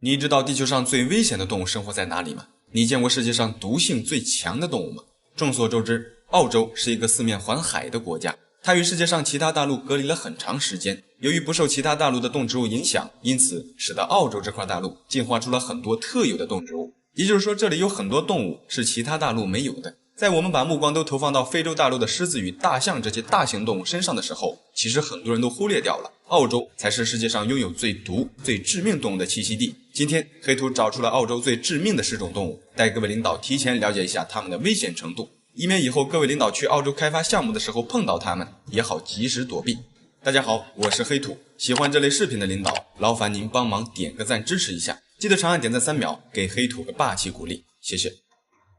你知道地球上最危险的动物生活在哪里吗？你见过世界上毒性最强的动物吗？众所周知，澳洲是一个四面环海的国家，它与世界上其他大陆隔离了很长时间。由于不受其他大陆的动植物影响，因此使得澳洲这块大陆进化出了很多特有的动植物。也就是说，这里有很多动物是其他大陆没有的。在我们把目光都投放到非洲大陆的狮子与大象这些大型动物身上的时候，其实很多人都忽略掉了，澳洲才是世界上拥有最毒、最致命动物的栖息地。今天黑兔找出了澳洲最致命的10种动物，带各位领导提前了解一下它们的危险程度，以免以后各位领导去澳洲开发项目的时候碰到它们，也好及时躲避。大家好，我是黑兔，喜欢这类视频的领导，劳烦您帮忙点个赞支持一下，记得长按点赞3秒，给黑兔个霸气鼓励，谢谢。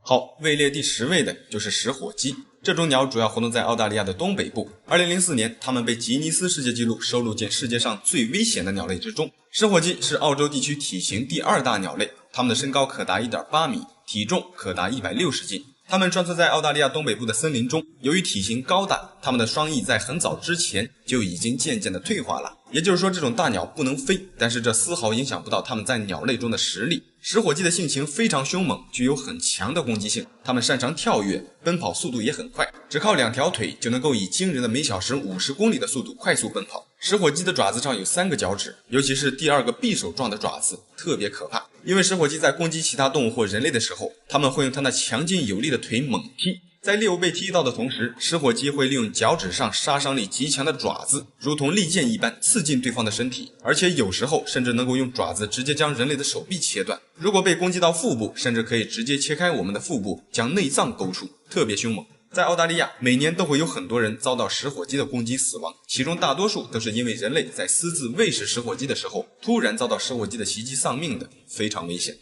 好，位列第10位的就是食火鸡。这种鸟主要活动在澳大利亚的东北部。2004年，它们被吉尼斯世界纪录收录进世界上最危险的鸟类之中。食火鸡是澳洲地区体型第2大鸟类，它们的身高可达 1.8 米，体重可达160斤。它们穿梭在澳大利亚东北部的森林中，由于体型高大，它们的双翼在很早之前就已经渐渐的退化了。也就是说，这种大鸟不能飞，但是这丝毫影响不到它们在鸟类中的实力。食火鸡的性情非常凶猛，具有很强的攻击性，它们擅长跳跃，奔跑速度也很快，只靠2条腿就能够以惊人的每小时50公里的速度快速奔跑。食火鸡的爪子上有3个脚趾，尤其是第2个匕首状的爪子特别可怕，因为食火鸡在攻击其他动物或人类的时候，它们会用它那强劲有力的腿猛踢。在猎物被踢到的同时，食火鸡会利用脚趾上杀伤力极强的爪子，如同利剑一般刺进对方的身体，而且有时候甚至能够用爪子直接将人类的手臂切断。如果被攻击到腹部，甚至可以直接切开我们的腹部，将内脏勾出，特别凶猛。在澳大利亚，每年都会有很多人遭到食火鸡的攻击死亡，其中大多数都是因为人类在私自喂食食火鸡的时候，突然遭到食火鸡的袭击丧命的，非常危险。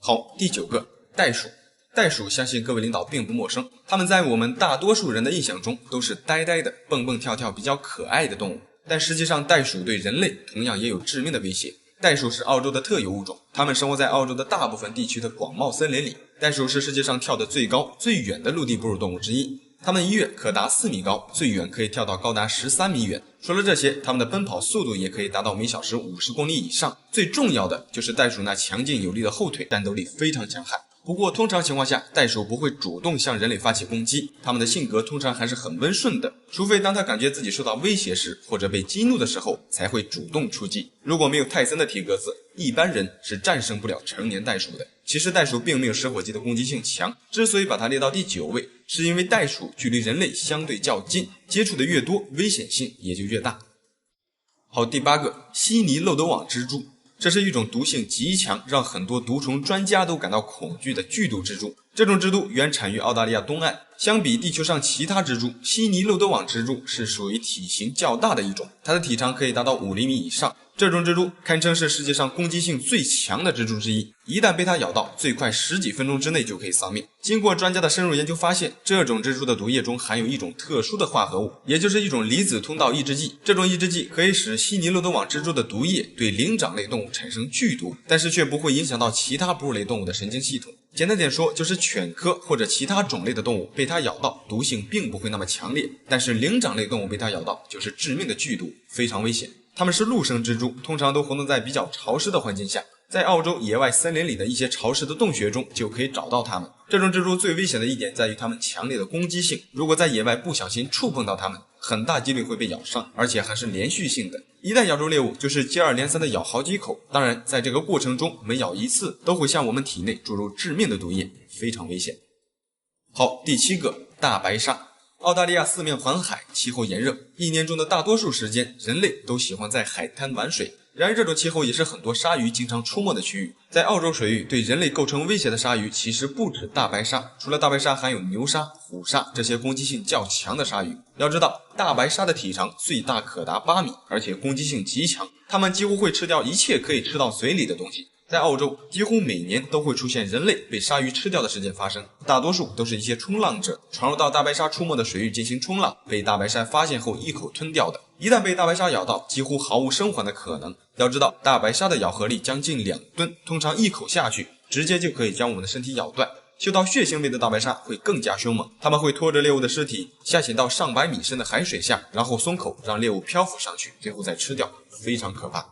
好，第9个，袋鼠。袋鼠相信各位领导并不陌生，它们在我们大多数人的印象中都是呆呆的、蹦蹦跳跳、比较可爱的动物，但实际上袋鼠对人类同样也有致命的威胁。袋鼠是澳洲的特有物种，它们生活在澳洲的大部分地区的广袤森林里。袋鼠是世界上跳得最高、最远的陆地哺乳动物之一，它们一跃可达4米高，最远可以跳到高达13米远。除了这些，它们的奔跑速度也可以达到每小时50公里以上。最重要的就是袋鼠那强劲有力的后腿，战斗力非常强悍。不过通常情况下，袋鼠不会主动向人类发起攻击，它们的性格通常还是很温顺的，除非当它感觉自己受到威胁时，或者被激怒的时候，才会主动出击。如果没有泰森的体格子，一般人是战胜不了成年袋鼠的。其实袋鼠并没有食火鸡的攻击性强，之所以把它列到第9位，是因为袋鼠距离人类相对较近，接触的越多，危险性也就越大。好，第8个，悉尼漏斗网蜘蛛。这是一种毒性极强，让很多毒虫专家都感到恐惧的剧毒蜘蛛。这种蜘蛛原产于澳大利亚东岸，相比地球上其他蜘蛛，悉尼漏斗网蜘蛛是属于体型较大的一种，它的体长可以达到5厘米以上。这种蜘蛛堪称是世界上攻击性最强的蜘蛛之一，一旦被它咬到，最快10几分钟之内就可以丧命。经过专家的深入研究发现，这种蜘蛛的毒液中含有一种特殊的化合物，也就是一种离子通道抑制剂。这种抑制剂可以使悉尼漏斗网蜘蛛的毒液对灵长类动物产生剧毒，但是却不会影响到其他哺乳类动物的神经系统。简单点说，就是犬科或者其他种类的动物被它咬到，毒性并不会那么强烈，但是灵长类动物被它咬到就是致命的剧毒，非常危险。它们是陆生蜘蛛，通常都活动在比较潮湿的环境下，在澳洲野外森林里的一些潮湿的洞穴中就可以找到它们。这种蜘蛛最危险的一点在于它们强烈的攻击性，如果在野外不小心触碰到它们，很大几率会被咬伤，而且还是连续性的。一旦咬住猎物，就是接二连三的咬好几口，当然在这个过程中每咬一次都会向我们体内注入致命的毒液，非常危险。好，第7个，大白鲨。澳大利亚四面环海，气候炎热，一年中的大多数时间，人类都喜欢在海滩玩水。然而这种气候也是很多鲨鱼经常出没的区域。在澳洲水域，对人类构成威胁的鲨鱼其实不止大白鲨，除了大白鲨还有牛鲨、虎鲨这些攻击性较强的鲨鱼。要知道，大白鲨的体长最大可达8米，而且攻击性极强，它们几乎会吃掉一切可以吃到嘴里的东西。在澳洲，几乎每年都会出现人类被鲨鱼吃掉的事件发生，大多数都是一些冲浪者闯入到大白鲨出没的水域进行冲浪，被大白鲨发现后一口吞掉的。一旦被大白鲨咬到，几乎毫无生还的可能。要知道，大白鲨的咬合力将近2吨，通常一口下去，直接就可以将我们的身体咬断。嗅到血腥味的大白鲨会更加凶猛，它们会拖着猎物的尸体下潜到上百米深的海水下，然后松口让猎物漂浮上去，最后再吃掉，非常可怕。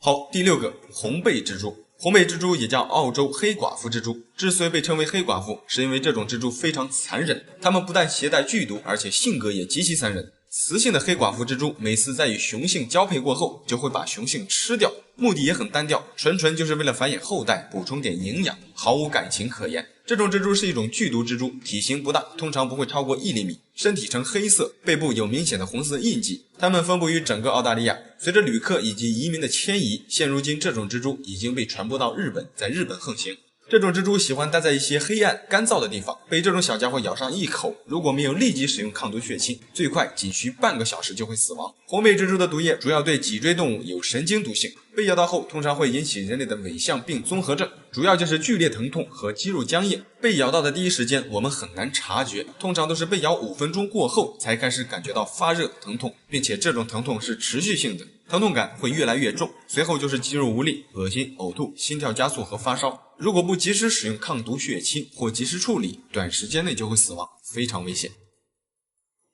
好，第6个，红背蜘蛛。红背蜘蛛也叫澳洲黑寡妇蜘蛛，之所以被称为黑寡妇，是因为这种蜘蛛非常残忍，它们不但携带剧毒，而且性格也极其残忍。雌性的黑寡妇蜘蛛每次在与雄性交配过后，就会把雄性吃掉，目的也很单调，纯就是为了繁衍后代，补充点营养，毫无感情可言。这种蜘蛛是一种剧毒蜘蛛，体型不大，通常不会超过1厘米，身体呈黑色，背部有明显的红色印记。它们分布于整个澳大利亚，随着旅客以及移民的迁移，现如今这种蜘蛛已经被传播到日本，在日本横行。这种蜘蛛喜欢待在一些黑暗干燥的地方，被这种小家伙咬上一口，如果没有立即使用抗毒血清，最快仅需半个小时就会死亡。红背蜘蛛的毒液主要对脊椎动物有神经毒性，被咬到后通常会引起人类的尾象病综合症，主要就是剧烈疼痛和肌肉僵硬。被咬到的第一时间我们很难察觉，通常都是被咬5分钟过后才开始感觉到发热疼痛，并且这种疼痛是持续性的，疼痛感会越来越重，随后就是肌肉无力、恶心、呕吐、心跳加速和发烧。如果不及时使用抗毒血清或及时处理，短时间内就会死亡，非常危险。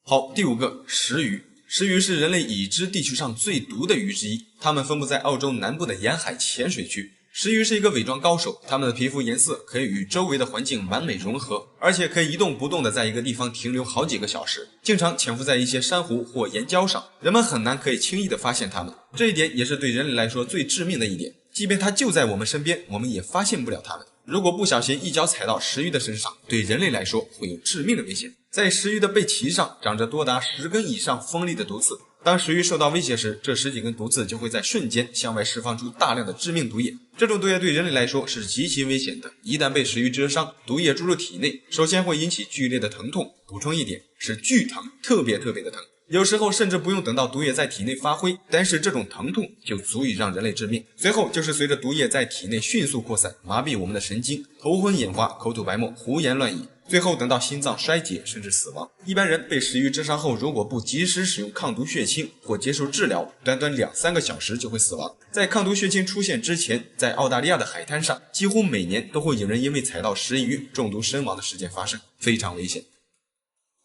好，第5个，石鱼。石鱼是人类已知地区上最毒的鱼之一，它们分布在澳洲南部的沿海浅水区。石鱼是一个伪装高手，它们的皮肤颜色可以与周围的环境完美融合，而且可以一动不动地在一个地方停留好几个小时，经常潜伏在一些珊瑚或岩礁上，人们很难可以轻易地发现它们。这一点也是对人类来说最致命的一点，即便它就在我们身边，我们也发现不了它们。如果不小心一脚踩到石鱼的身上，对人类来说会有致命的危险。在石鱼的背鳍上长着多达10根以上锋利的毒刺，当石鱼受到威胁时，这10几根毒刺就会在瞬间向外释放出大量的致命毒液。这种毒液对人类来说是极其危险的，一旦被石鱼蛰伤，毒液注入体内，首先会引起剧烈的疼痛，补充一点，是剧疼，特别的疼。有时候甚至不用等到毒液在体内发挥，但是这种疼痛就足以让人类致命。随后就是随着毒液在体内迅速扩散，麻痹我们的神经，头昏眼花，口吐白沫，胡言乱语，最后等到心脏衰竭甚至死亡。一般人被石鱼蛰伤后，如果不及时使用抗毒血清或接受治疗，短2-3个小时就会死亡。在抗毒血清出现之前，在澳大利亚的海滩上，几乎每年都会有人因为踩到石鱼中毒身亡的事件发生，非常危险。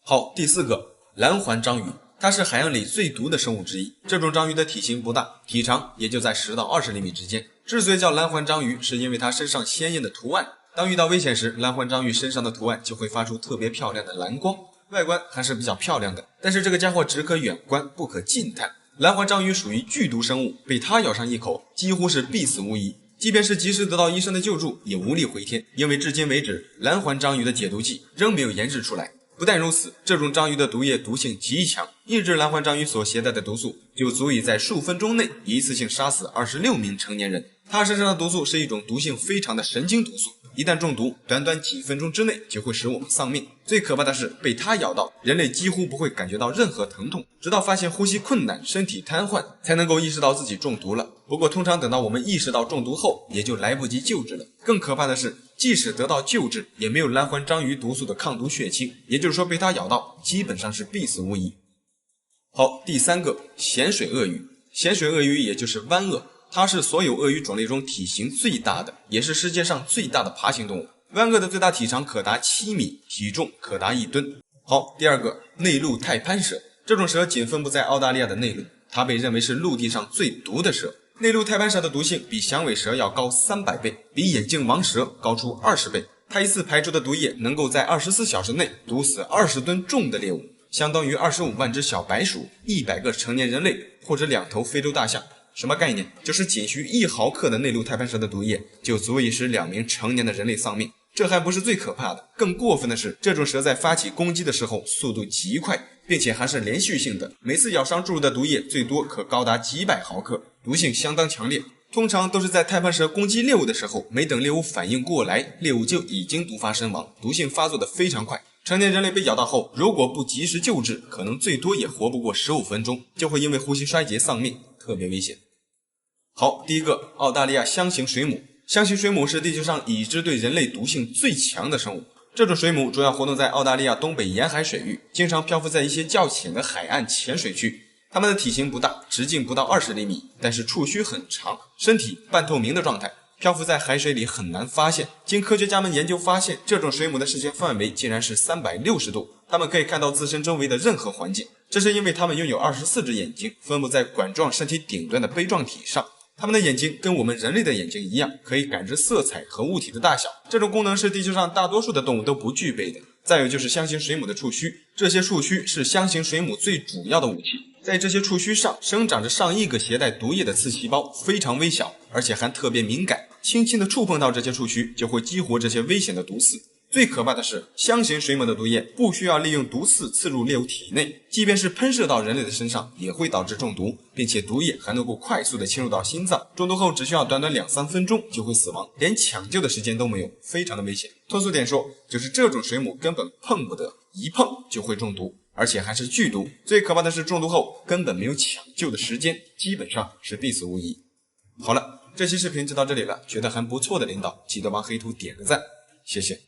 好，第4个，蓝环章鱼。它是海洋里最毒的生物之一，这种章鱼的体型不大，体长也就在10到20厘米之间。之所以叫蓝环章鱼，是因为它身上鲜艳的图案，当遇到危险时，蓝环章鱼身上的图案就会发出特别漂亮的蓝光，外观还是比较漂亮的。但是这个家伙只可远观不可近探，蓝环章鱼属于剧毒生物，被它咬上一口几乎是必死无疑，即便是及时得到医生的救助也无力回天，因为至今为止蓝环章鱼的解毒剂仍没有研制出来。不但如此，这种章鱼的毒液毒性极强，一只蓝环章鱼所携带的毒素就足以在数分钟内一次性杀死26名成年人。它身上的毒素是一种毒性非常的神经毒素，一旦中毒，短几分钟之内就会使我们丧命。最可怕的是，被它咬到，人类几乎不会感觉到任何疼痛，直到发现呼吸困难、身体瘫痪，才能够意识到自己中毒了。不过通常等到我们意识到中毒后，也就来不及救治了。更可怕的是，即使得到救治，也没有蓝环章鱼毒素的抗毒血清，也就是说被它咬到，基本上是必死无疑。好，第3个，咸水鳄鱼。咸水鳄鱼也就是湾鳄，它是所有鳄鱼种类中体型最大的，也是世界上最大的爬行动物。湾鳄的最大体长可达7米，体重可达1吨。好，第2个，内陆太攀蛇。这种蛇仅分布在澳大利亚的内陆，它被认为是陆地上最毒的蛇。内陆太攀蛇的毒性比响尾蛇要高300倍，比眼镜王蛇高出20倍。它一次排出的毒液能够在24小时内毒死20吨重的猎物，相当于25万只小白鼠、100个成年人类或者2头非洲大象。什么概念？就是仅需1毫克的内陆太攀蛇的毒液就足以使2名成年的人类丧命。这还不是最可怕的，更过分的是，这种蛇在发起攻击的时候速度极快，并且还是连续性的，每次咬伤注入的毒液最多可高达几百毫克，毒性相当强烈。通常都是在太攀蛇攻击猎物的时候，没等猎物反应过来，猎物就已经毒发身亡，毒性发作的非常快。成年人类被咬到后，如果不及时救治，可能最多也活不过15分钟，就会因为呼吸衰竭丧命，特别危险。好，第1个，澳大利亚箱形水母。箱形水母是地球上已知对人类毒性最强的生物。这种水母主要活动在澳大利亚东北沿海水域，经常漂浮在一些较浅的海岸浅水区。它们的体型不大，直径不到20厘米，但是触须很长，身体半透明的状态，漂浮在海水里很难发现。经科学家们研究发现，这种水母的视线范围竟然是360度，它们可以看到自身周围的任何环境。这是因为它们拥有24只眼睛，分布在管状身体顶端的杯状体上。它们的眼睛跟我们人类的眼睛一样，可以感知色彩和物体的大小，这种功能是地球上大多数的动物都不具备的。再有就是箱形水母的触须，这些触须是箱形水母最主要的武器。在这些触须上生长着上亿个携带毒液的刺细胞，非常微小，而且还特别敏感，轻轻地触碰到这些触须就会激活这些危险的毒刺。最可怕的是，箱形水母的毒液不需要利用毒刺刺入猎物体内，即便是喷射到人类的身上也会导致中毒，并且毒液还能够快速地侵入到心脏，中毒后只需要短短2-3分钟就会死亡，连抢救的时间都没有，非常的危险。通俗点说，就是这种水母根本碰不得，一碰就会中毒，而且还是剧毒。最可怕的是中毒后根本没有抢救的时间，基本上是必死无疑。好了，这期视频就到这里了，觉得还不错的领导记得帮黑兔点个赞，谢谢。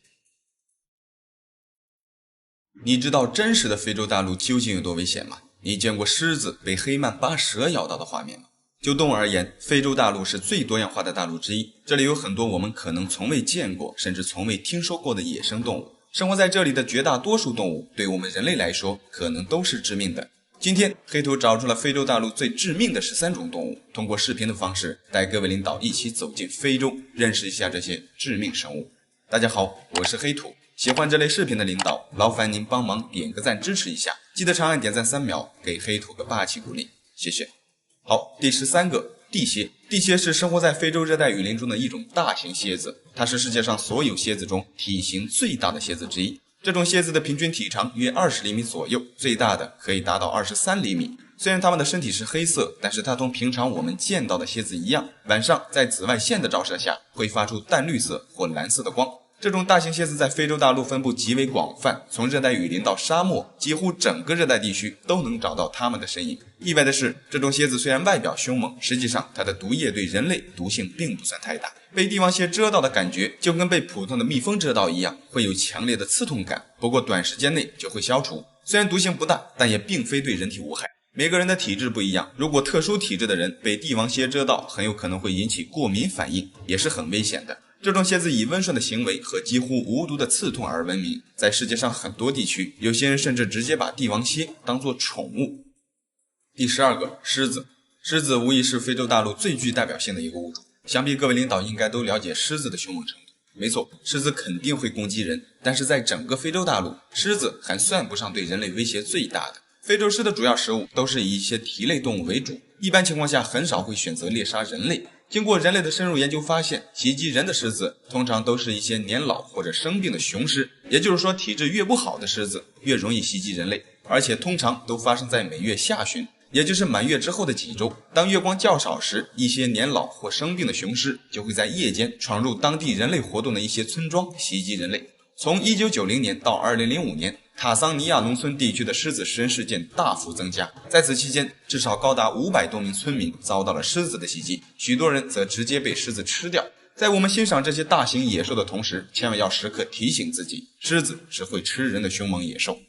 你知道真实的非洲大陆究竟有多危险吗？你见过狮子被黑曼巴蛇咬到的画面吗？就动物而言，非洲大陆是最多样化的大陆之一，这里有很多我们可能从未见过，甚至从未听说过的野生动物。生活在这里的绝大多数动物，对我们人类来说，可能都是致命的。今天，黑兔找出了非洲大陆最致命的13种动物，通过视频的方式，带各位领导一起走进非洲，认识一下这些致命生物。大家好，我是黑兔。喜欢这类视频的领导，劳烦您帮忙点个赞支持一下，记得长按点赞3秒，给黑兔个霸气鼓励，谢谢。好，第13个，地蝎。地蝎是生活在非洲热带雨林中的一种大型蝎子，它是世界上所有蝎子中体型最大的蝎子之一。这种蝎子的平均体长约20厘米左右，最大的可以达到23厘米。虽然它们的身体是黑色，但是它同平常我们见到的蝎子一样，晚上在紫外线的照射下会发出淡绿色或蓝色的光。这种大型蝎子在非洲大陆分布极为广泛，从热带雨林到沙漠，几乎整个热带地区都能找到它们的身影。意外的是，这种蝎子虽然外表凶猛，实际上它的毒液对人类毒性并不算太大。被帝王蝎蛰到的感觉就跟被普通的蜜蜂蛰到一样，会有强烈的刺痛感，不过短时间内就会消除。虽然毒性不大，但也并非对人体无害。每个人的体质不一样，如果特殊体质的人被帝王蝎蛰到，很有可能会引起过敏反应，也是很危险的。这种蝎子以温顺的行为和几乎无毒的刺痛而闻名，在世界上很多地区，有些人甚至直接把帝王蝎当作宠物。第12个，狮子。狮子无疑是非洲大陆最具代表性的一个物种，想必各位领导应该都了解狮子的凶猛程度。没错，狮子肯定会攻击人，但是在整个非洲大陆，狮子还算不上对人类威胁最大的。非洲狮的主要食物都是以一些蹄类动物为主，一般情况下很少会选择猎杀人类。经过人类的深入研究发现，袭击人的狮子通常都是一些年老或者生病的雄狮，也就是说体质越不好的狮子越容易袭击人类，而且通常都发生在每月下旬，也就是满月之后的几周。当月光较少时，一些年老或生病的雄狮就会在夜间闯入当地人类活动的一些村庄袭击人类。从1990年到2005年，塔桑尼亚农村地区的狮子食人事件大幅增加，在此期间，至少高达500多名村民遭到了狮子的袭击，许多人则直接被狮子吃掉。在我们欣赏这些大型野兽的同时，千万要时刻提醒自己，狮子是会吃人的凶猛野兽。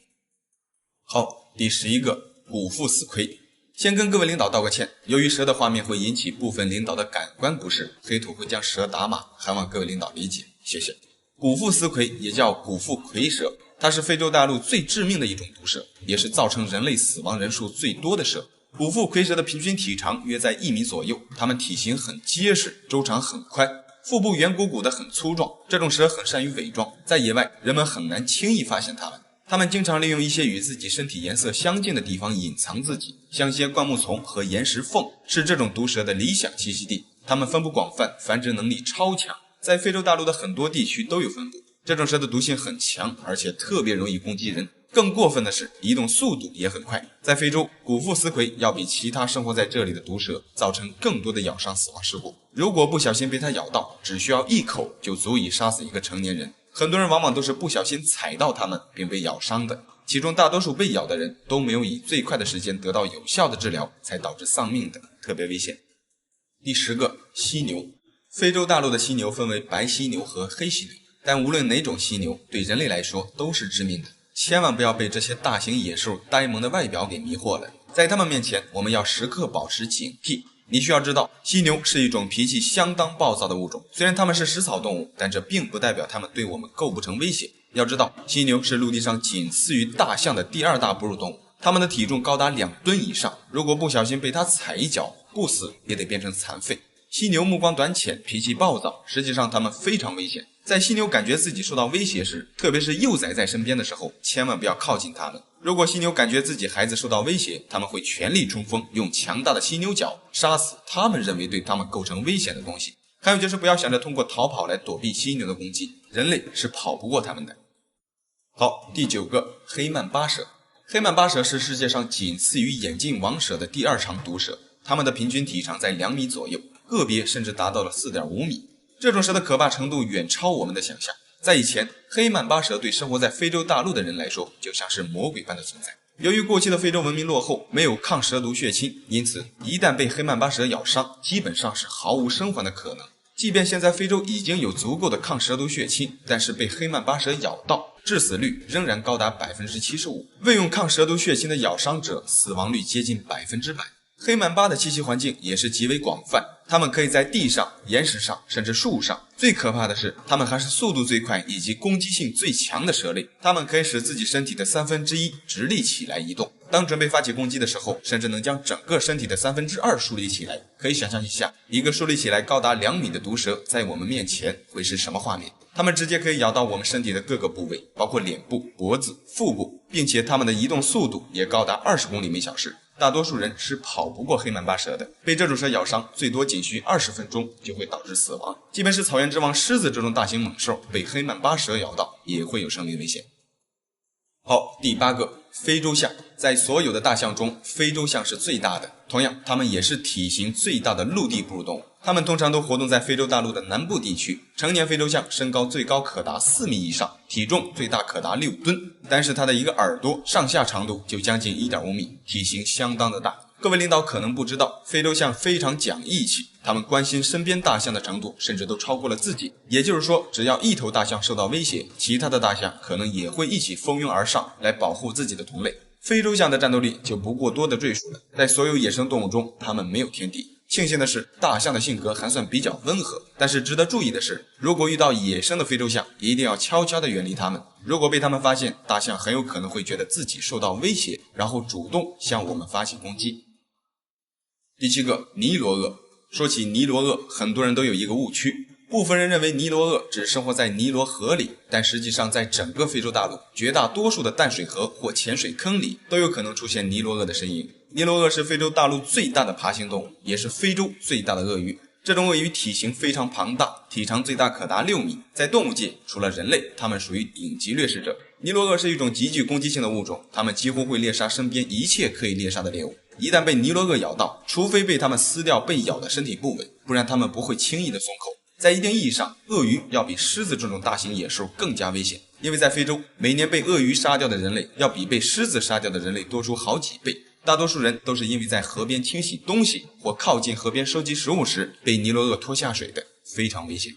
好，第11个，古腹死盔。先跟各位领导道个歉，由于蛇的画面会引起部分领导的感官不适，黑兔会将蛇打码，还望各位领导理解，谢谢。古腹丝蝰也叫古腹蝰蛇，它是非洲大陆最致命的一种毒蛇，也是造成人类死亡人数最多的蛇。古腹蝰蛇的平均体长约在1米左右，它们体型很结实，周长很宽，腹部圆鼓鼓的，很粗壮。这种蛇很善于伪装，在野外人们很难轻易发现它们。它们经常利用一些与自己身体颜色相近的地方隐藏自己，像一些灌木丛和岩石缝是这种毒蛇的理想栖息地。它们分布广泛，繁殖能力超强，在非洲大陆的很多地区都有分布。这种蛇的毒性很强，而且特别容易攻击人。更过分的是，移动速度也很快。在非洲，古腹丝蝰要比其他生活在这里的毒蛇造成更多的咬伤死亡事故。如果不小心被它咬到，只需要1口就足以杀死一个成年人。很多人往往都是不小心踩到它们并被咬伤的，其中大多数被咬的人都没有以最快的时间得到有效的治疗，才导致丧命的，特别危险。第10个，犀牛。非洲大陆的犀牛分为白犀牛和黑犀牛，但无论哪种犀牛对人类来说都是致命的，千万不要被这些大型野兽呆萌的外表给迷惑了。在它们面前，我们要时刻保持警惕。你需要知道，犀牛是一种脾气相当暴躁的物种，虽然它们是食草动物，但这并不代表它们对我们构不成威胁。要知道，犀牛是陆地上仅次于大象的第2大哺乳动物，它们的体重高达2吨以上，如果不小心被它踩一脚，不死也得变成残废。犀牛目光短浅，脾气暴躁，实际上它们非常危险。在犀牛感觉自己受到威胁时，特别是幼崽在身边的时候，千万不要靠近它们。如果犀牛感觉自己孩子受到威胁，它们会全力冲锋，用强大的犀牛角杀死它们认为对它们构成危险的东西。还有就是不要想着通过逃跑来躲避犀牛的攻击，人类是跑不过它们的。好，第9个，黑曼巴蛇。黑曼巴蛇是世界上仅次于眼镜王蛇的第2长毒蛇，它们的平均体长在2米左右，个别甚至达到了 4.5 米。这种蛇的可怕程度远超我们的想象。在以前，黑曼巴蛇对生活在非洲大陆的人来说就像是魔鬼般的存在。由于过去的非洲文明落后，没有抗蛇毒血清，因此一旦被黑曼巴蛇咬伤，基本上是毫无生还的可能。即便现在非洲已经有足够的抗蛇毒血清，但是被黑曼巴蛇咬到，致死率仍然高达 75%， 未用抗蛇毒血清的咬伤者死亡率接近 100%。黑曼巴的栖息环境也是极为广泛，它们可以在地上、岩石上，甚至树上。最可怕的是，它们还是速度最快以及攻击性最强的蛇类。它们可以使自己身体的1/3直立起来移动，当准备发起攻击的时候，甚至能将整个身体的2/3竖立起来。可以想象一下，一个竖立起来高达2米的毒蛇在我们面前会是什么画面？它们直接可以咬到我们身体的各个部位，包括脸部、脖子、腹部，并且它们的移动速度也高达20公里每小时。大多数人是跑不过黑曼巴蛇的，被这种蛇咬伤最多仅需20分钟就会导致死亡。即便是草原之王狮子这种大型猛兽被黑曼巴蛇咬到，也会有生命危险。好，第8个，非洲象。在所有的大象中，非洲象是最大的，同样它们也是体型最大的陆地哺乳动物。它们通常都活动在非洲大陆的南部地区。成年非洲象身高最高可达4米以上，体重最大可达6吨，但是它的一个耳朵上下长度就将近 1.5 米，体型相当的大。各位领导可能不知道，非洲象非常讲义气，他们关心身边大象的程度甚至都超过了自己。也就是说，只要一头大象受到威胁，其他的大象可能也会一起蜂拥而上来保护自己的同类。非洲象的战斗力就不过多的赘述了，在所有野生动物中，它们没有天敌。庆幸的是，大象的性格还算比较温和，但是值得注意的是，如果遇到野生的非洲象，一定要悄悄地远离它们。如果被它们发现，大象很有可能会觉得自己受到威胁，然后主动向我们发起攻击。第7个，尼罗鳄。说起尼罗鳄，很多人都有一个误区，部分人认为尼罗鳄只生活在尼罗河里，但实际上在整个非洲大陆，绝大多数的淡水河或浅水坑里都有可能出现尼罗鳄的身影。尼罗鳄是非洲大陆最大的爬行动物，也是非洲最大的鳄鱼。这种鳄鱼体型非常庞大，体长最大可达6米。在动物界，除了人类，它们属于顶级掠食者。尼罗鳄是一种极具攻击性的物种，它们几乎会猎杀身边一切可以猎杀的猎物。一旦被尼罗鳄咬到，除非被它们撕掉被咬的身体部位，不然它们不会轻易的松口。在一定意义上，鳄鱼要比狮子这种大型野兽更加危险，因为在非洲，每年被鳄鱼杀掉的人类要比被狮子杀掉的人类多出好几倍。大多数人都是因为在河边清洗东西或靠近河边收集食物时被尼罗鳄拖下水的，非常危险。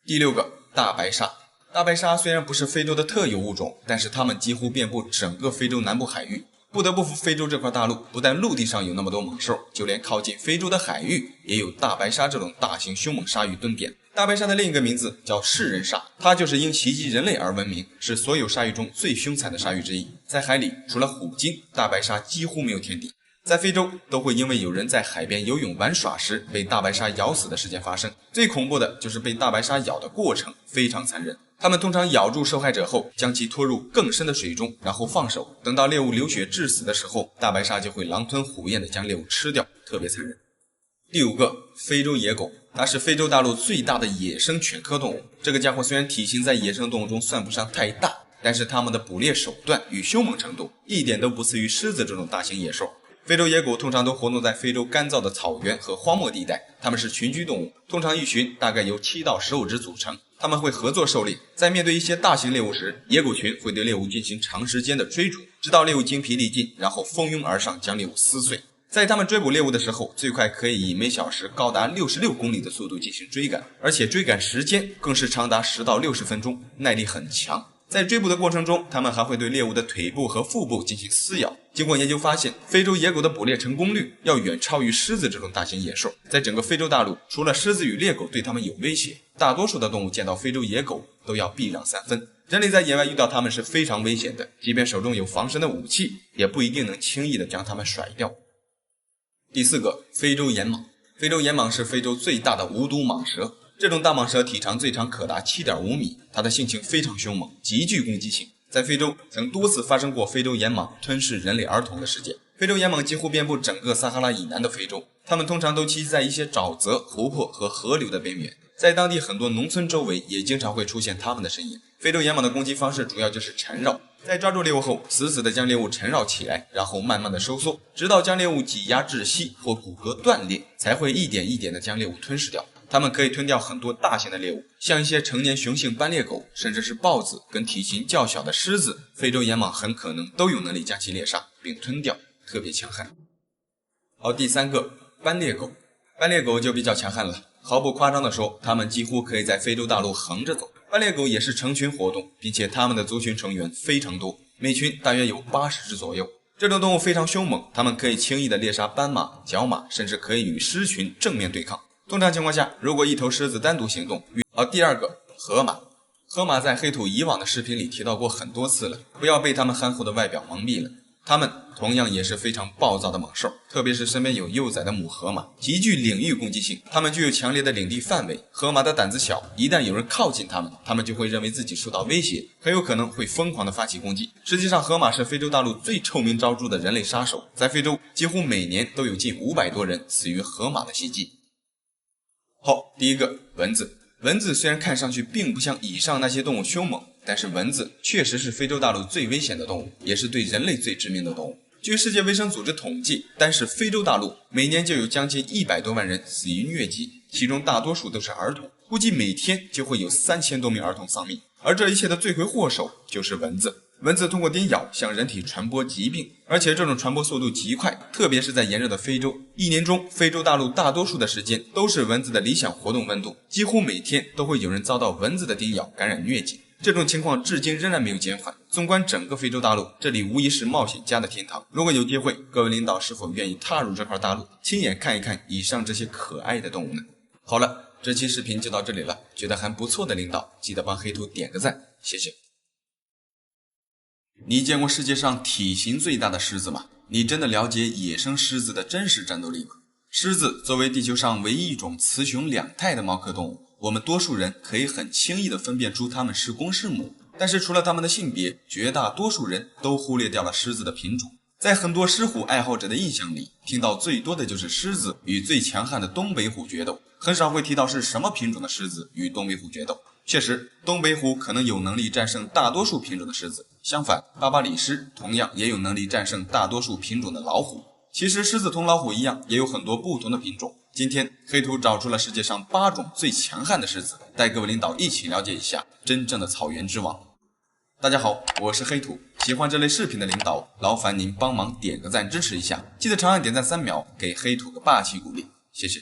第6个，大白鲨。大白鲨虽然不是非洲的特有物种，但是它们几乎遍布整个非洲南部海域。不得不服非洲这块大陆，不但陆地上有那么多猛兽，就连靠近非洲的海域也有大白鲨这种大型凶猛鲨鱼蹲点。大白鲨的另一个名字叫噬人鲨，它就是因袭击人类而闻名，是所有鲨鱼中最凶残的鲨鱼之一。在海里，除了虎鲸，大白鲨几乎没有天敌。在非洲，都会因为有人在海边游泳玩耍时被大白鲨咬死的事件发生。最恐怖的就是被大白鲨咬的过程非常残忍。它们通常咬住受害者后，将其拖入更深的水中，然后放手。等到猎物流血致死的时候，大白鲨就会狼吞虎咽地将猎物吃掉，特别残忍。第5个，非洲野狗。它是非洲大陆最大的野生犬科动物。这个家伙虽然体型在野生动物中算不上太大，但是它们的捕猎手段与凶猛程度一点都不次于狮子这种大型野兽。非洲野狗通常都活动在非洲干燥的草原和荒漠地带，它们是群居动物，通常一群大概由7到15只组成。它们会合作狩猎，在面对一些大型猎物时，野狗群会对猎物进行长时间的追逐，直到猎物精疲力尽，然后蜂拥而上将猎物撕碎。在它们追捕猎物的时候，最快可以以每小时高达66公里的速度进行追赶，而且追赶时间更是长达10到60分钟，耐力很强。在追捕的过程中，它们还会对猎物的腿部和腹部进行撕咬。经过研究发现，非洲野狗的捕猎成功率要远超于狮子这种大型野兽。在整个非洲大陆，除了狮子与猎狗对它们有威胁，大多数的动物见到非洲野狗都要避让3分。人类在野外遇到它们是非常危险的，即便手中有防身的武器，也不一定能轻易的将它们甩掉。第4个，非洲野马。非洲野蟒是非洲最大的无毒蟒蛇，这种大蟒蛇体长最长可达 7.5 米，它的性情非常凶猛，极具攻击性。在非洲曾多次发生过非洲野蟒吞噬人类儿童的事件。非洲野蟒几乎遍布整个撒哈拉以南的非洲，它们通常都栖息在一些沼泽、湖泊和河流的边缘，在当地很多农村周围也经常会出现它们的身影。非洲野蟒的攻击方式主要就是缠绕，在抓住猎物后，死死地将猎物缠绕起来，然后慢慢地收缩，直到将猎物挤压窒息或骨骼断裂，才会一点一点地将猎物吞噬掉。它们可以吞掉很多大型的猎物，像一些成年雄性斑鬣狗，甚至是豹子跟体型较小的狮子，非洲野蟒很可能都有能力将其猎杀并吞掉，特别强悍。好，第三个，斑鬣狗。斑鬣狗就比较强悍了，毫不夸张地说，它们几乎可以在非洲大陆横着走。斑鬣狗也是成群活动，并且它们的族群成员非常多，每群大约有80只左右。这种动物非常凶猛，它们可以轻易地猎杀斑马、角马，甚至可以与狮群正面对抗。通常情况下，如果一头狮子单独行动，第二个，河马。河马在黑土以往的视频里提到过很多次了，不要被它们憨厚的外表蒙蔽了。它们同样也是非常暴躁的猛兽，特别是身边有幼崽的母河马，极具领域攻击性。它们具有强烈的领地范围。河马的胆子小，一旦有人靠近它们，它们就会认为自己受到威胁，很有可能会疯狂地发起攻击。实际上，河马是非洲大陆最臭名昭著的人类杀手，在非洲几乎每年都有近500多人死于河马的袭击。好，第一个，蚊子。蚊子虽然看上去并不像以上那些动物凶猛，但是蚊子确实是非洲大陆最危险的动物，也是对人类最致命的动物。据世界卫生组织统计，单是非洲大陆每年就有将近100多万人死于疟疾，其中大多数都是儿童，估计每天就会有3000多名儿童丧命。而这一切的罪魁祸首就是蚊子。蚊子通过叮咬向人体传播疾病，而且这种传播速度极快，特别是在炎热的非洲。一年中，非洲大陆大多数的时间都是蚊子的理想活动温度，几乎每天都会有人遭到蚊子的叮咬感染疟疾。这种情况至今仍然没有减缓。纵观整个非洲大陆，这里无疑是冒险家的天堂。如果有机会，各位领导是否愿意踏入这块大陆，亲眼看一看以上这些可爱的动物呢？好了，这期视频就到这里了，觉得还不错的领导，记得帮黑兔点个赞，谢谢。你见过世界上体型最大的狮子吗？你真的了解野生狮子的真实战斗力吗？狮子作为地球上唯一一种雌雄两态的猫科动物，我们多数人可以很轻易地分辨出它们是公是母，但是除了它们的性别，绝大多数人都忽略掉了狮子的品种。在很多狮虎爱好者的印象里，听到最多的就是狮子与最强悍的东北虎决斗，很少会提到是什么品种的狮子与东北虎决斗。确实，东北虎可能有能力战胜大多数品种的狮子，相反，巴巴里狮同样也有能力战胜大多数品种的老虎。其实狮子同老虎一样，也有很多不同的品种。今天黑兔找出了世界上8种最强悍的狮子，带各位领导一起了解一下真正的草原之王。大家好，我是黑兔，喜欢这类视频的领导，劳烦您帮忙点个赞支持一下，记得长按点赞3秒，给黑兔个霸气鼓励，谢谢。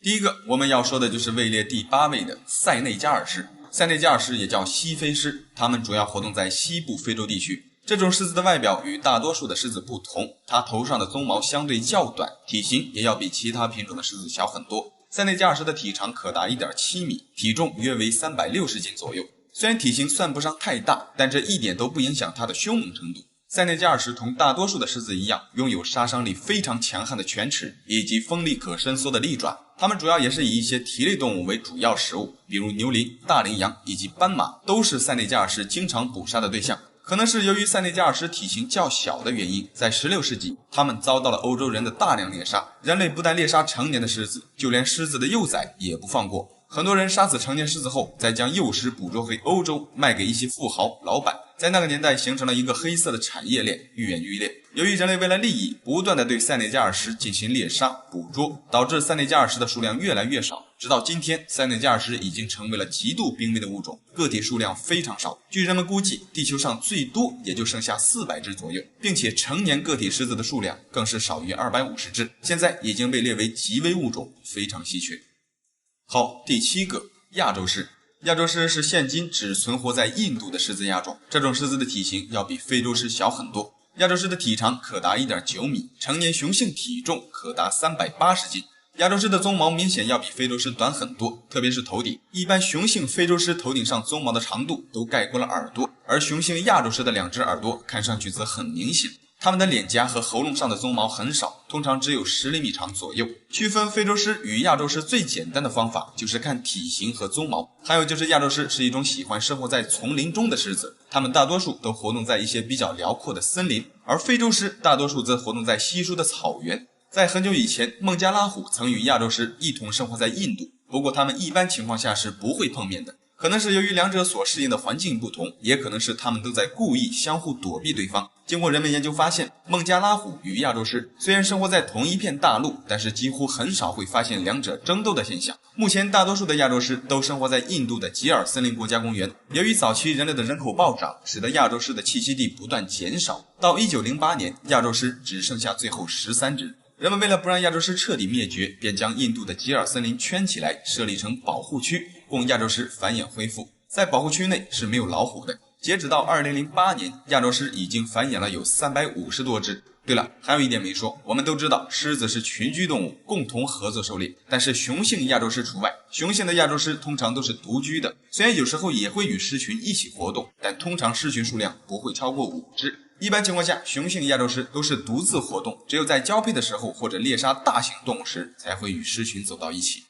第一个我们要说的就是位列第8位的塞内加尔狮。塞内加尔狮也叫西非狮，它们主要活动在西部非洲地区。这种狮子的外表与大多数的狮子不同，它头上的鬃毛相对较短，体型也要比其他品种的狮子小很多。塞内加尔狮的体长可达 1.7 米，体重约为360斤左右。虽然体型算不上太大，但这一点都不影响它的凶猛程度。塞内加尔狮同大多数的狮子一样，拥有杀伤力非常强悍的犬齿以及锋利可伸缩的利爪。它们主要也是以一些蹄类动物为主要食物，比如牛羚、大羚羊以及斑马都是塞内加尔狮经常捕杀的对象。可能是由于塞内加尔狮体型较小的原因，在16世纪，它们遭到了欧洲人的大量猎杀。人类不但猎杀成年的狮子，就连狮子的幼崽也不放过。很多人杀死成年狮子后，再将幼狮捕捉回欧洲，卖给一些富豪老板。在那个年代形成了一个黑色的产业链，愈演愈烈。由于人类为了利益，不断地对塞内加尔狮进行猎杀捕捉，导致塞内加尔狮的数量越来越少。直到今天，塞内加尔狮已经成为了极度濒危的物种，个体数量非常少。据人们估计，地球上最多也就剩下400只左右，并且成年个体狮子的数量更是少于250只，现在已经被列为极危物种，非常稀缺。好，第7个，亚洲狮。亚洲狮是现今只存活在印度的狮子亚种，这种狮子的体型要比非洲狮小很多。亚洲狮的体长可达 1.9 米，成年雄性体重可达380斤。亚洲狮的鬃毛明显要比非洲狮短很多，特别是头顶。一般雄性非洲狮头顶上鬃毛的长度都盖过了耳朵，而雄性亚洲狮的2只耳朵看上去则很明显。它们的脸颊和喉咙上的鬃毛很少，通常只有10厘米长左右。区分非洲狮与亚洲狮最简单的方法就是看体型和鬃毛。还有就是亚洲狮是一种喜欢生活在丛林中的狮子，它们大多数都活动在一些比较辽阔的森林，而非洲狮大多数则活动在稀疏的草原。在很久以前，孟加拉虎曾与亚洲狮一同生活在印度，不过它们一般情况下是不会碰面的。可能是由于两者所适应的环境不同，也可能是它们都在故意相互躲避对方。经过人们研究发现，孟加拉虎与亚洲狮虽然生活在同一片大陆，但是几乎很少会发现两者争斗的现象。目前大多数的亚洲狮都生活在印度的吉尔森林国家公园。由于早期人类的人口暴涨，使得亚洲狮的栖息地不断减少，到1908年，亚洲狮只剩下最后13只。人们为了不让亚洲狮彻底灭绝，便将印度的吉尔森林圈起来，设立成保护区，供亚洲狮繁衍恢复。在保护区内是没有老虎的。截止到2008年，亚洲狮已经繁衍了有350多只。对了，还有一点没说，我们都知道狮子是群居动物，共同合作狩猎，但是雄性亚洲狮除外。雄性的亚洲狮通常都是独居的，虽然有时候也会与狮群一起活动，但通常狮群数量不会超过5只。一般情况下，雄性亚洲狮都是独自活动，只有在交配的时候或者猎杀大型动物时才会与狮群走到一起。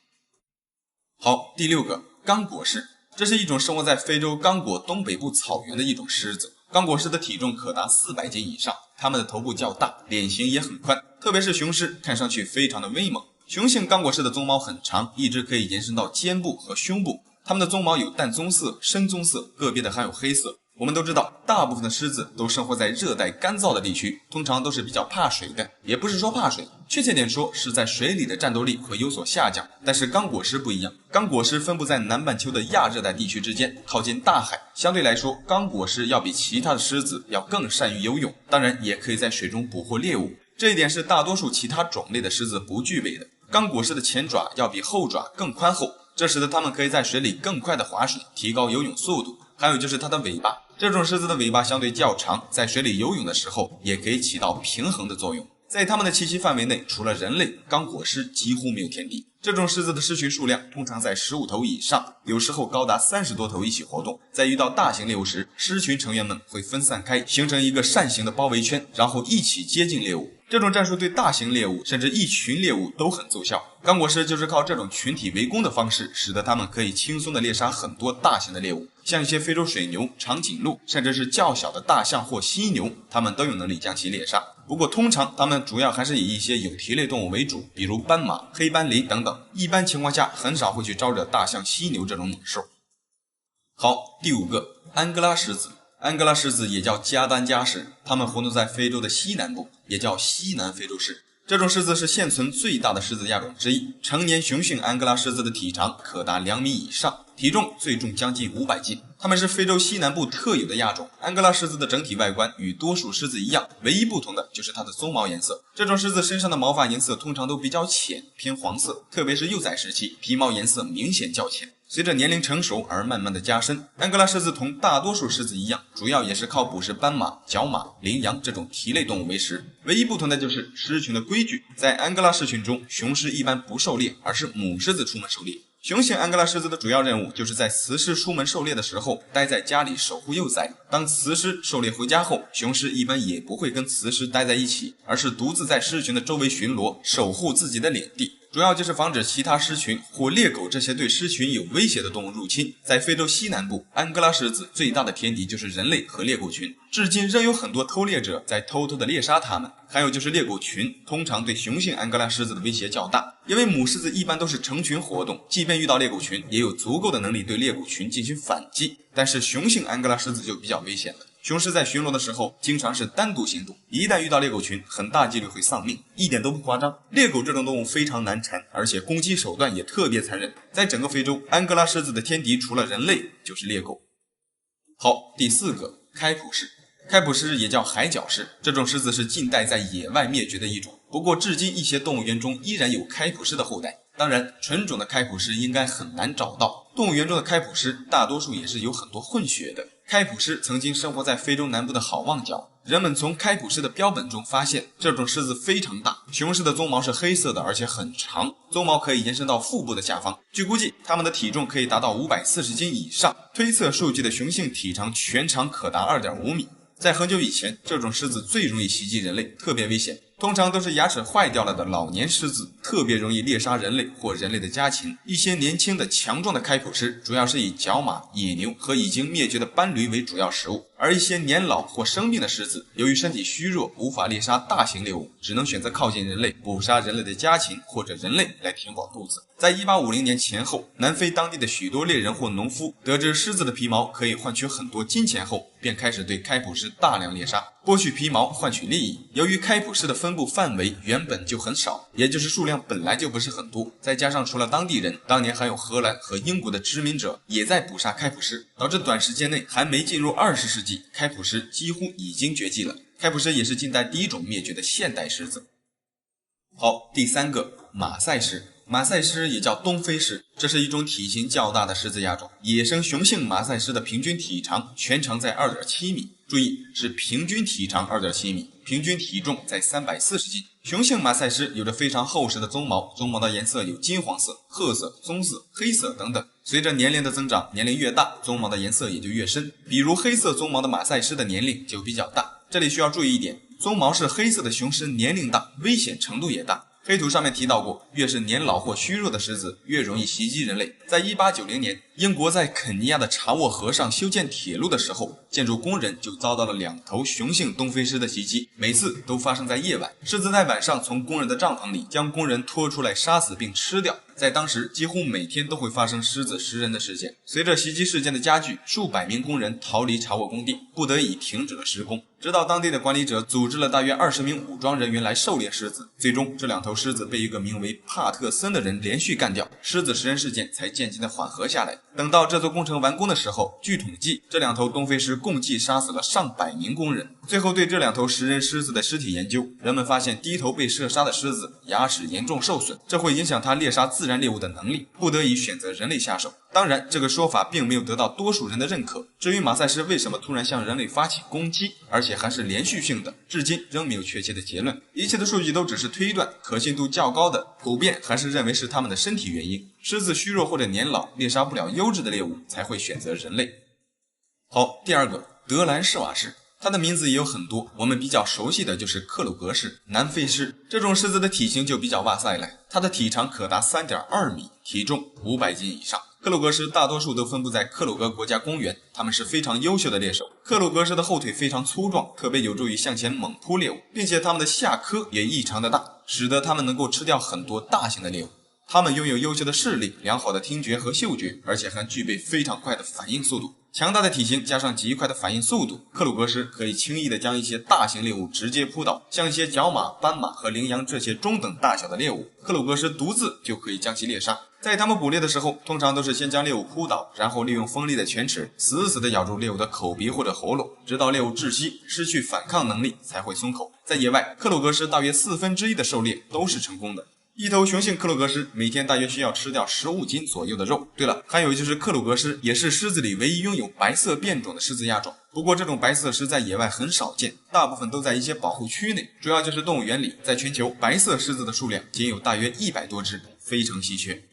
好，第6个，刚果狮。这是一种生活在非洲刚果东北部草原的一种狮子。刚果狮的体重可达400斤以上，它们的头部较大，脸型也很宽，特别是雄狮看上去非常的威猛。雄性刚果狮的鬃毛很长，一直可以延伸到肩部和胸部，它们的鬃毛有淡棕色、深棕色，个别的还有黑色。我们都知道，大部分的狮子都生活在热带干燥的地区，通常都是比较怕水的，也不是说怕水，确切点说是在水里的战斗力会有所下降。但是刚果狮不一样，刚果狮分布在南半球的亚热带地区之间，靠近大海，相对来说，刚果狮要比其他的狮子要更善于游泳，当然也可以在水中捕获猎物，这一点是大多数其他种类的狮子不具备的。刚果狮的前爪要比后爪更宽厚，这使得它们可以在水里更快的划水，提高游泳速度。还有就是它的尾巴，这种狮子的尾巴相对较长，在水里游泳的时候也可以起到平衡的作用。在它们的栖息范围内，除了人类，刚果狮几乎没有天敌。这种狮子的狮群数量通常在15头以上，有时候高达30多头一起活动。在遇到大型猎物时，狮群成员们会分散开，形成一个扇形的包围圈，然后一起接近猎物。这种战术对大型猎物甚至一群猎物都很奏效。刚果狮就是靠这种群体围攻的方式，使得它们可以轻松地猎杀很多大型的猎物，像一些非洲水牛、长颈鹿，甚至是较小的大象或犀牛，它们都有能力将其猎杀。不过通常它们主要还是以一些有蹄类动物为主，比如斑马、黑斑羚等等，一般情况下很少会去招惹大象、犀牛这种猛兽。好，第5个，安哥拉狮子。安哥拉狮子也叫加丹加狮，它们活动在非洲的西南部，也叫西南非洲狮。这种狮子是现存最大的狮子亚种之一，成年雄性安哥拉狮子的体长可达2米以上，体重最重将近500斤。它们是非洲西南部特有的亚种。安哥拉狮子的整体外观与多数狮子一样，唯一不同的就是它的鬃毛颜色。这种狮子身上的毛发颜色通常都比较浅，偏黄色，特别是幼崽时期，皮毛颜色明显较浅。随着年龄成熟而慢慢的加深。安哥拉狮子同大多数狮子一样，主要也是靠捕食斑马、角马、羚羊这种蹄类动物为食，唯一不同的就是狮群的规矩。在安哥拉狮群中，雄狮一般不狩猎，而是母狮子出门狩猎。雄性安哥拉狮子的主要任务就是在雌狮出门狩猎的时候待在家里守护幼崽。当雌狮狩猎回家后，雄狮一般也不会跟雌狮待在一起，而是独自在狮群的周围巡逻，守护自己的领地，主要就是防止其他狮群或猎狗这些对狮群有威胁的动物入侵。在非洲西南部，安哥拉狮子最大的天敌就是人类和猎狗群，至今仍有很多偷猎者在偷偷的猎杀它们。还有就是猎狗群通常对雄性安哥拉狮子的威胁较大，因为母狮子一般都是成群活动，即便遇到猎狗群也有足够的能力对猎狗群进行反击。但是雄性安哥拉狮子就比较危险了，雄狮在巡逻的时候经常是单独行动，一旦遇到猎狗群，很大几率会丧命，一点都不夸张。猎狗这种动物非常难缠，而且攻击手段也特别残忍。在整个非洲，安哥拉狮子的天敌除了人类就是猎狗。好，第4个，开普狮。开普狮也叫海角狮，这种狮子是近代在野外灭绝的一种，不过至今一些动物园中依然有开普狮的后代。当然，纯种的开普狮应该很难找到，动物园中的开普狮大多数也是有很多混血的。开普狮曾经生活在非洲南部的好望角，人们从开普狮的标本中发现，这种狮子非常大，雄狮的鬃毛是黑色的，而且很长，鬃毛可以延伸到腹部的下方。据估计，它们的体重可以达到540斤以上，推测数据的雄性体长全长可达2.5米。在很久以前，这种狮子最容易袭击人类，特别危险。通常都是牙齿坏掉了的老年狮子，特别容易猎杀人类或人类的家禽。一些年轻的强壮的开普狮主要是以角马、野牛和已经灭绝的斑驴为主要食物，而一些年老或生病的狮子，由于身体虚弱，无法猎杀大型猎物，只能选择靠近人类，捕杀人类的家禽或者人类来填饱肚子。在1850年前后，南非当地的许多猎人或农夫得知狮子的皮毛可以换取很多金钱后，便开始对开普狮大量猎杀，剥取皮毛换取利益。由于开普狮的分布范围原本就很少，也就是数量本来就不是很多，再加上除了当地人，当年还有荷兰和英国的殖民者也在捕杀开普狮，导致短时间内还没进入20世纪，开普狮几乎已经绝迹了。开普狮也是近代第一种灭绝的现代狮子。好，第3个，马赛狮。马赛狮也叫东非狮，这是一种体型较大的狮子亚种。野生雄性马赛狮的平均体长全长在 2.7 米，注意是平均体长 2.7 米，平均体重在340斤。雄性马赛狮有着非常厚实的鬃毛，鬃毛的颜色有金黄色、褐色、棕色、黑色等等。随着年龄的增长，年龄越大，鬃毛的颜色也就越深。比如黑色鬃毛的马赛狮的年龄就比较大。这里需要注意一点，鬃毛是黑色的雄狮年龄大，危险程度也大。黑图上面提到过，越是年老或虚弱的狮子，越容易袭击人类。在1890年，英国在肯尼亚的查沃河上修建铁路的时候，建筑工人就遭到了2头雄性东非狮的袭击，每次都发生在夜晚。狮子在晚上从工人的帐篷里将工人拖出来杀死并吃掉。在当时，几乎每天都会发生狮子食人的事件。随着袭击事件的加剧，数百名工人逃离查沃工地，不得已停止了施工。直到当地的管理者组织了大约20名武装人员来狩猎狮子，最终这2头狮子被一个名为帕特森的人连续干掉，狮子食人事件才渐渐的缓和下来。等到这座工程完工的时候，据统计，这2头东非狮共计杀死了上百名工人。最后对这2头食人狮子的尸体研究，人们发现第一头被射杀的狮子牙齿严重受损，这会影响它猎杀自然猎物的能力，不得已选择人类下手。当然，这个说法并没有得到多数人的认可。至于马赛狮为什么突然向人类发起攻击，而且还是连续性的，至今仍没有确切的结论。一切的数据都只是推断，可信度较高的普遍还是认为是它们的身体原因。狮子虚弱或者年老，猎杀不了优质的猎物，才会选择人类。好，第2个，德兰士瓦狮。它的名字也有很多，我们比较熟悉的就是克鲁格狮、南非狮。这种狮子的体型就比较哇塞了，它的体长可达 3.2 米，体重500斤以上。克鲁格狮大多数都分布在克鲁格国家公园，它们是非常优秀的猎手。克鲁格狮的后腿非常粗壮，特别有助于向前猛扑猎物，并且它们的下颌也异常的大，使得它们能够吃掉很多大型的猎物。它们拥有优秀的视力、良好的听觉和嗅觉，而且还具备非常快的反应速度。强大的体型加上极快的反应速度，克鲁格狮可以轻易地将一些大型猎物直接扑倒，像一些角马、斑马和羚羊这些中等大小的猎物，克鲁格狮独自就可以将其猎杀。在它们捕猎的时候，通常都是先将猎物扑倒，然后利用锋利的犬齿死死地咬住猎物的口鼻或者喉咙，直到猎物窒息、失去反抗能力才会松口。在野外，克鲁格狮大约1/4的狩猎都是成功的。一头雄性克鲁格狮每天大约需要吃掉15斤左右的肉。对了，还有就是克鲁格狮也是狮子里唯一拥有白色变种的狮子亚种。不过这种白色狮在野外很少见，大部分都在一些保护区内，主要就是动物园里。在全球，白色狮子的数量仅有大约100多只，非常稀缺。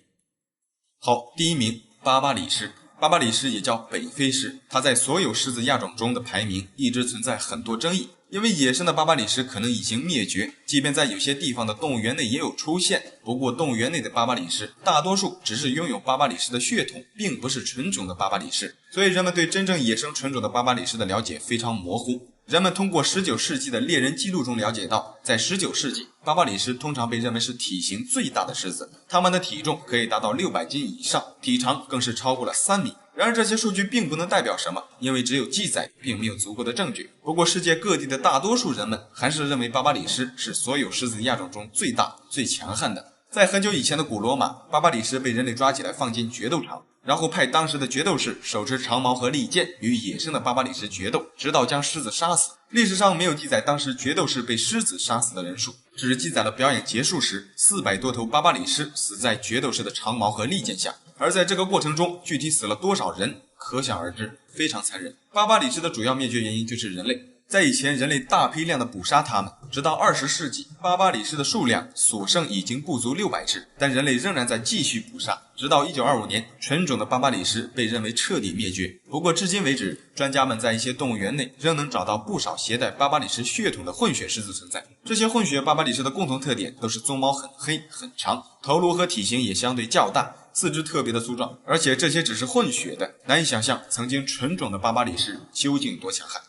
好，第1名，巴巴里狮。巴巴里狮也叫北非狮，它在所有狮子亚种中的排名一直存在很多争议。因为野生的巴巴里狮可能已经灭绝，即便在有些地方的动物园内也有出现，不过动物园内的巴巴里狮大多数只是拥有巴巴里狮的血统，并不是纯种的巴巴里狮，所以人们对真正野生纯种的巴巴里狮的了解非常模糊。人们通过19世纪的猎人记录中了解到，在19世纪，巴巴里狮通常被认为是体型最大的狮子，它们的体重可以达到600斤以上，体长更是超过了3米。然而这些数据并不能代表什么，因为只有记载，并没有足够的证据。不过世界各地的大多数人们还是认为巴巴里狮是所有狮子亚种中最大、最强悍的。在很久以前的古罗马，巴巴里狮被人类抓起来放进决斗场，然后派当时的决斗士手持长矛和利剑与野生的巴巴里狮决斗，直到将狮子杀死。历史上没有记载当时决斗士被狮子杀死的人数，只记载了表演结束时400多头巴巴里狮死在决斗士的长矛和利剑下。而在这个过程中，具体死了多少人，可想而知，非常残忍。巴巴里狮的主要灭绝原因就是人类。在以前，人类大批量的捕杀它们，直到20世纪，巴巴里狮的数量所剩已经不足600只，但人类仍然在继续捕杀，直到1925年，纯种的巴巴里狮被认为彻底灭绝。不过，至今为止，专家们在一些动物园内仍能找到不少携带巴巴里狮血统的混血狮子存在。这些混血巴巴里狮的共同特点都是鬃毛很黑很长，头颅和体型也相对较大，四肢特别的粗壮，而且这些只是混血的，难以想象曾经纯种的巴巴里狮究竟多强悍。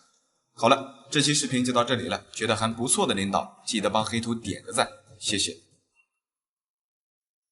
好了，这期视频就到这里了，觉得还不错的领导，记得帮黑兔点个赞，谢谢。